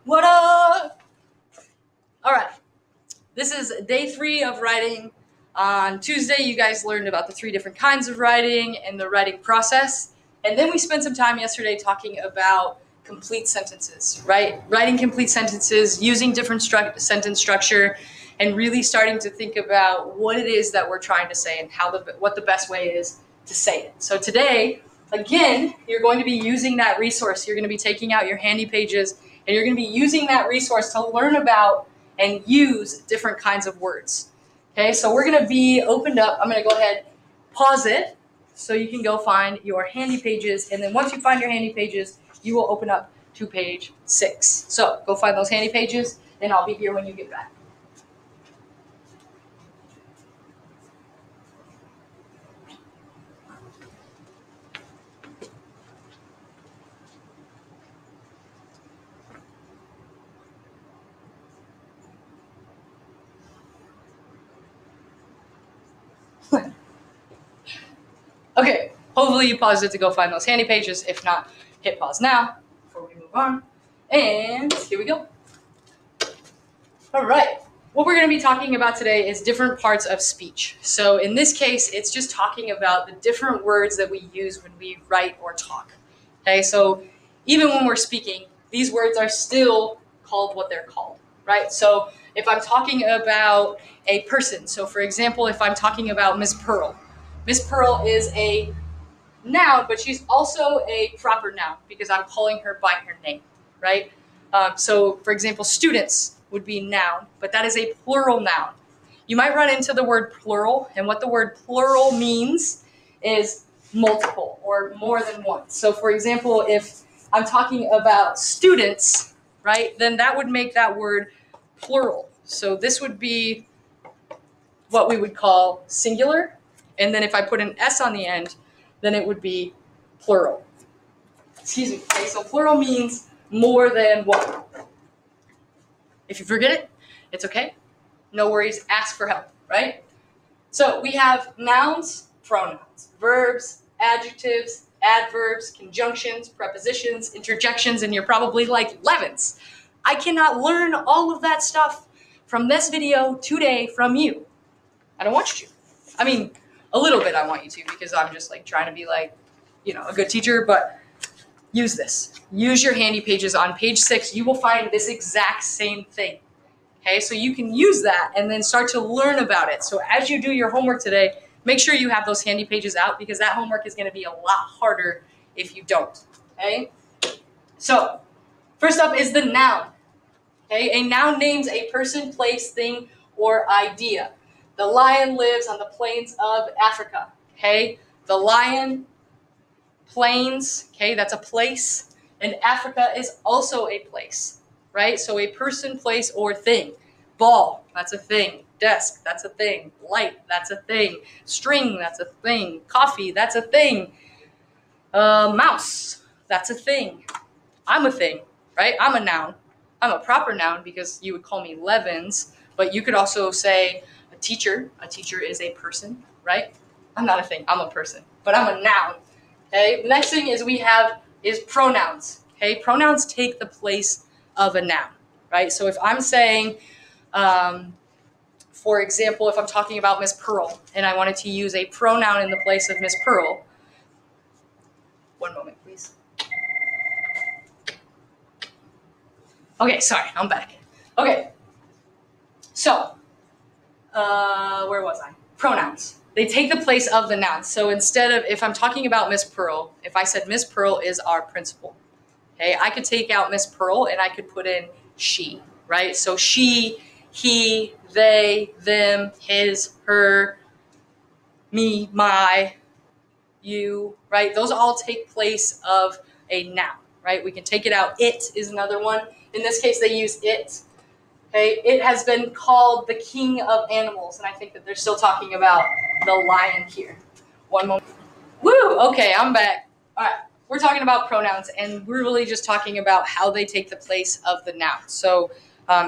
What up? All right, this is day 3 of writing. On Tuesday, you guys learned about the 3 different kinds of writing and the writing process. And then we spent some time yesterday talking about complete sentences, right? Writing complete sentences, using different sentence structure, and really starting to think about what it is that we're trying to say and what the best way is to say it. So today, again, you're going to be using that resource. You're going to be taking out your handy pages, and you're going to be using that resource to learn about and use different kinds of words. Okay, so we're going to be opened up. I'm going to go ahead, pause it, so you can go find your handy pages. And then once you find your handy pages, you will open up to page 6. So go find those handy pages, and I'll be here when you get back. Okay, hopefully you paused it to go find those handy pages. If not, hit pause now before we move on. And here we go. All right, what we're going to be talking about today is different parts of speech. So in this case, it's just talking about the different words that we use when we write or talk. Okay, so even when we're speaking, these words are still called what they're called, right? So if I'm talking about a person, so for example, if I'm talking about Miss Pearl, Miss Pearl is a noun, but she's also a proper noun because I'm calling her by her name, right? So, for example, students would be noun, but that is a plural noun. You might run into the word plural, and what the word plural means is multiple or more than one. So, for example, if I'm talking about students, right, then that would make that word plural. So this would be what we would call singular. And then if I put an S on the end, then it would be plural. Excuse me. Okay, so plural means more than one. If you forget it, it's okay. No worries. Ask for help, right? So we have nouns, pronouns, verbs, adjectives, adverbs, conjunctions, prepositions, interjections, and you're probably like, Levins, I cannot learn all of that stuff from this video today from you. I don't want you to. I mean, a little bit I want you to, because I'm just like trying to be like, a good teacher, but use this. Use your handy pages. On page 6, you will find this exact same thing. Okay, so you can use that and then start to learn about it. So as you do your homework today, make sure you have those handy pages out, because that homework is going to be a lot harder if you don't. Okay, so first up is the noun. Okay, a noun names a person, place, thing, or idea. The lion lives on the plains of Africa. Okay, the lion, plains, okay, that's a place, and Africa is also a place, right? So a person, place, or thing. Ball, that's a thing. Desk, that's a thing. Light, that's a thing. String, that's a thing. Coffee, that's a thing. Mouse, that's a thing. I'm a thing, right? I'm a noun. I'm a proper noun because you would call me Levins, but you could also say a teacher. A teacher is a person, right? I'm not a thing. I'm a person, but I'm a noun. Okay. The next thing we have is pronouns. Okay. Pronouns take the place of a noun, right? So if I'm saying, for example, if I'm talking about Miss Pearl and I wanted to use a pronoun in the place of Miss Pearl, one moment, please. Okay, sorry, I'm back. Okay, so where was I? Pronouns. They take the place of the nouns. So instead of, if I'm talking about Miss Pearl, if I said Miss Pearl is our principal, okay, I could take out Miss Pearl and I could put in she, right? So she, he, they, them, his, her, me, my, you, right? Those all take place of a noun, right? We can take it out. It is another one. In this case, they use it. Okay, it has been called the king of animals, and I think that they're still talking about the lion here. One moment. Woo! Okay, I'm back. All right, we're talking about pronouns, and we're really just talking about how they take the place of the noun. So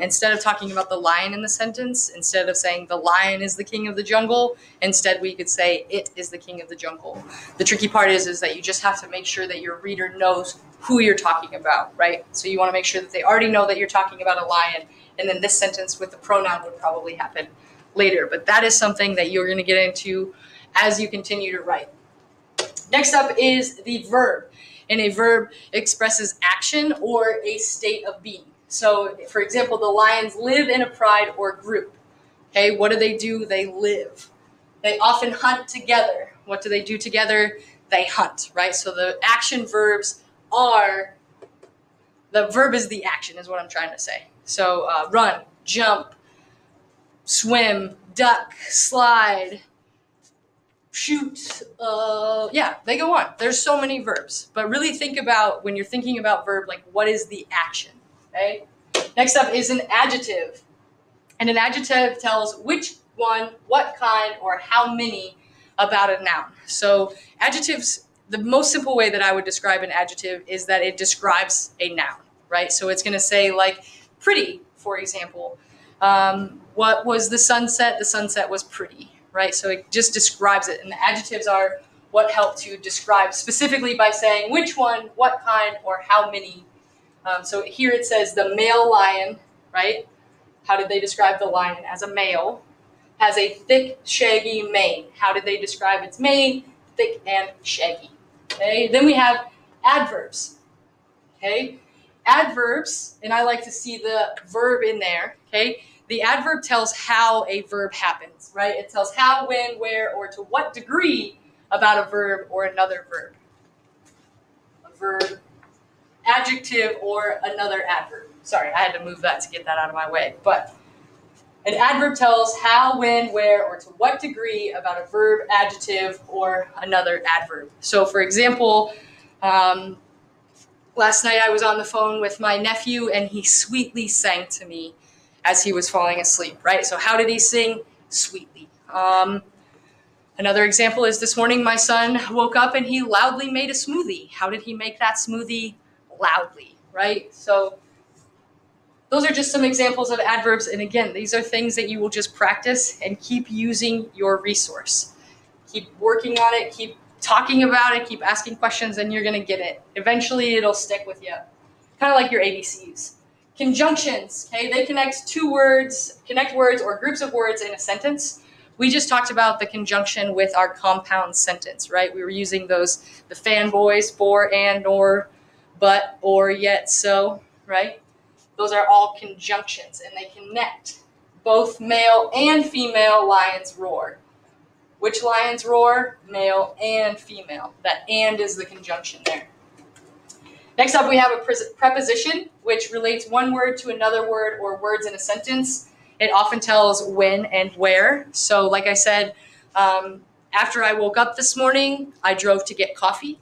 Instead of talking about the lion in the sentence, instead of saying the lion is the king of the jungle, instead we could say it is the king of the jungle. The tricky part is that you just have to make sure that your reader knows who you're talking about, right? So you want to make sure that they already know that you're talking about a lion, and then this sentence with the pronoun would probably happen later. But that is something that you're going to get into as you continue to write. Next up is the verb. And a verb expresses action or a state of being. So, for example, the lions live in a pride or group. Okay, what do? They live. They often hunt together. What do they do together? They hunt, right? So the action verbs are, the verb is the action, is what I'm trying to say. So run, jump, swim, duck, slide, shoot, yeah, they go on. There's so many verbs, but really think about, when you're thinking about verb, like what is the action, okay? Next up is an adjective. And an adjective tells which one, what kind, or how many about a noun. So adjectives, the most simple way that I would describe an adjective is that it describes a noun, right? So it's gonna say like pretty, for example. What was the sunset? The sunset was pretty. Right, so it just describes it, and the adjectives are what help to describe specifically by saying which one, what kind, or how many. So here it says the male lion, right? How did they describe the lion? As a male, has a thick, shaggy mane. How did they describe its mane? Thick and shaggy. Okay, then we have adverbs. Okay, adverbs, and I like to see the verb in there. Okay. The adverb tells how a verb happens, right? It tells how, when, where, or to what degree about a verb or another verb. A verb, adjective, or another adverb. Sorry, I had to move that to get that out of my way. But an adverb tells how, when, where, or to what degree about a verb, adjective, or another adverb. So, for example, last night I was on the phone with my nephew, and he sweetly sang to me as he was falling asleep, right? So how did he sing? Sweetly. Another example is this morning my son woke up and he loudly made a smoothie. How did he make that smoothie? Loudly, right? So those are just some examples of adverbs. And again, these are things that you will just practice and keep using your resource. Keep working on it, keep talking about it, keep asking questions, and you're gonna get it. Eventually it'll stick with you. Kind of like your ABCs. Conjunctions, okay, they connect words or groups of words in a sentence. We just talked about the conjunction with our compound sentence, right? We were using those, the fanboys, for, and, nor, but, or, yet, so, right? Those are all conjunctions, and they connect. Both male and female lions roar. Which lions roar? Male and female. That and is the conjunction there. Next up, we have a preposition, which relates one word to another word or words in a sentence. It often tells when and where. So like I said, after I woke up this morning, I drove to get coffee,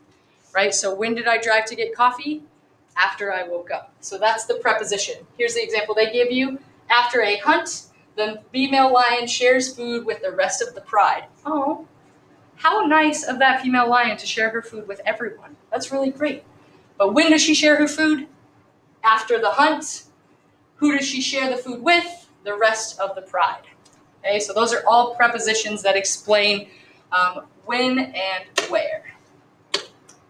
right? So when did I drive to get coffee? After I woke up. So that's the preposition. Here's the example they give you. After a hunt, the female lion shares food with the rest of the pride. Oh, how nice of that female lion to share her food with everyone. That's really great. But when does she share her food? After the hunt. Who does she share the food with? The rest of the pride. Okay, so those are all prepositions that explain when and where.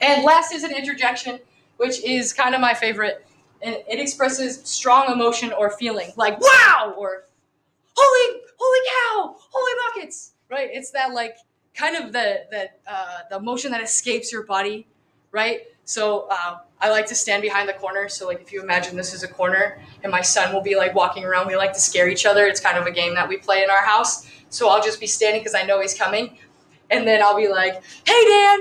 And last is an interjection, which is kind of my favorite. And it expresses strong emotion or feeling, like wow, or holy cow, holy buckets, right? It's that like kind of the emotion that escapes your body, right? So I like to stand behind the corner. So like if you imagine this is a corner and my son will be like walking around, we like to scare each other. It's kind of a game that we play in our house. So I'll just be standing because I know he's coming. And then I'll be like, hey, Dan.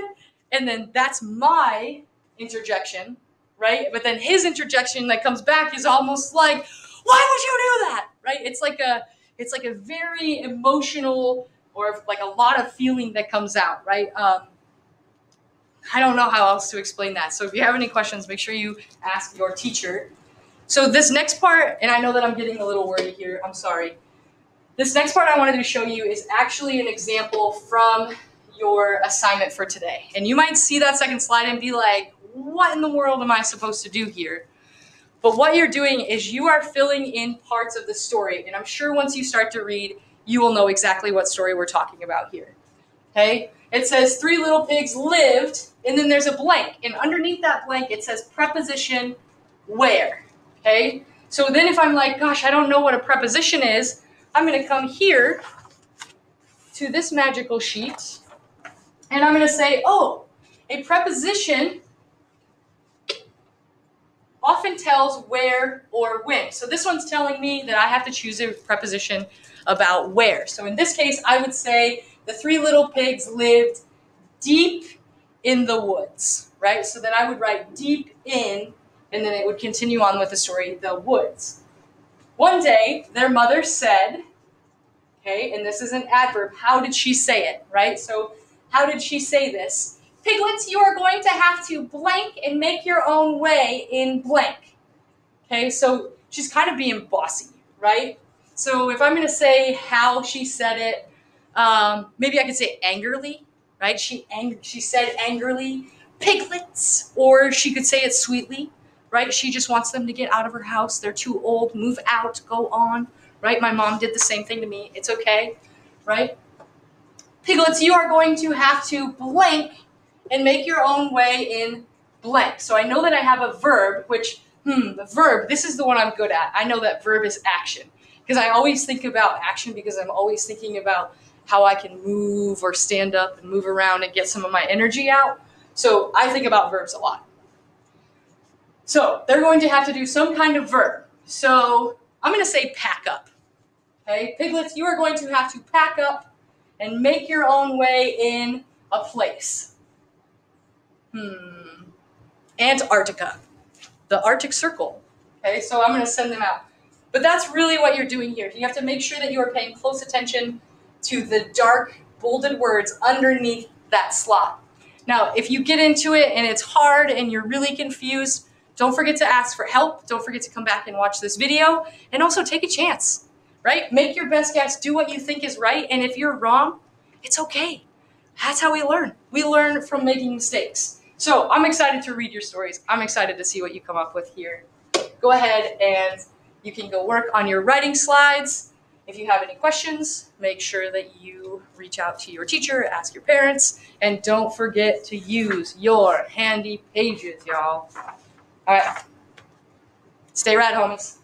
And then that's my interjection, right? But then his interjection that comes back is almost like, why would you do that? Right? It's like a very emotional or like a lot of feeling that comes out, right? I don't know how else to explain that. So if you have any questions, make sure you ask your teacher. So this next part, and I know that I'm getting a little wordy here, I'm sorry. This next part I wanted to show you is actually an example from your assignment for today. And you might see that second slide and be like, what in the world am I supposed to do here? But what you're doing is you are filling in parts of the story. And I'm sure once you start to read, you will know exactly what story we're talking about here. Okay? It says 3 little pigs lived, and then there's a blank. And underneath that blank, it says preposition where. Okay? So then if I'm like, gosh, I don't know what a preposition is, I'm going to come here to this magical sheet, and I'm going to say, oh, a preposition often tells where or when. So this one's telling me that I have to choose a preposition about where. So in this case, I would say the 3 little pigs lived deep in the woods, right? So then I would write deep in, and then it would continue on with the story, the woods. One day, their mother said, okay, and this is an adverb. How did she say it, right? So how did she say this? Piglets, you are going to have to blank and make your own way in blank. Okay, so she's kind of being bossy, right? So if I'm going to say how she said it, maybe I could say angrily, right? She said angrily, piglets, or she could say it sweetly, right? She just wants them to get out of her house. They're too old. Move out. Go on, right? My mom did the same thing to me. It's okay, right? Piglets, you are going to have to blank and make your own way in blank. So I know that I have a verb, which, the verb, this is the one I'm good at. I know that verb is action. Because I always think about action because I'm always thinking about how I can move or stand up and move around and get some of my energy out. So I think about verbs a lot. So they're going to have to do some kind of verb. So I'm going to say pack up. Okay, piglets, you are going to have to pack up and make your own way in a place. Antarctica, the Arctic Circle. Okay, so I'm going to send them out. But that's really what you're doing here. You have to make sure that you are paying close attention to the dark, bolded words underneath that slot. Now, if you get into it and it's hard and you're really confused, don't forget to ask for help. Don't forget to come back and watch this video. And also take a chance, right? Make your best guess. Do what you think is right. And if you're wrong, it's okay. That's how we learn. We learn from making mistakes. So I'm excited to read your stories. I'm excited to see what you come up with here. Go ahead and you can go work on your writing slides. If you have any questions, make sure that you reach out to your teacher, ask your parents, and don't forget to use your handy pages, y'all. All right. Stay rad, homies.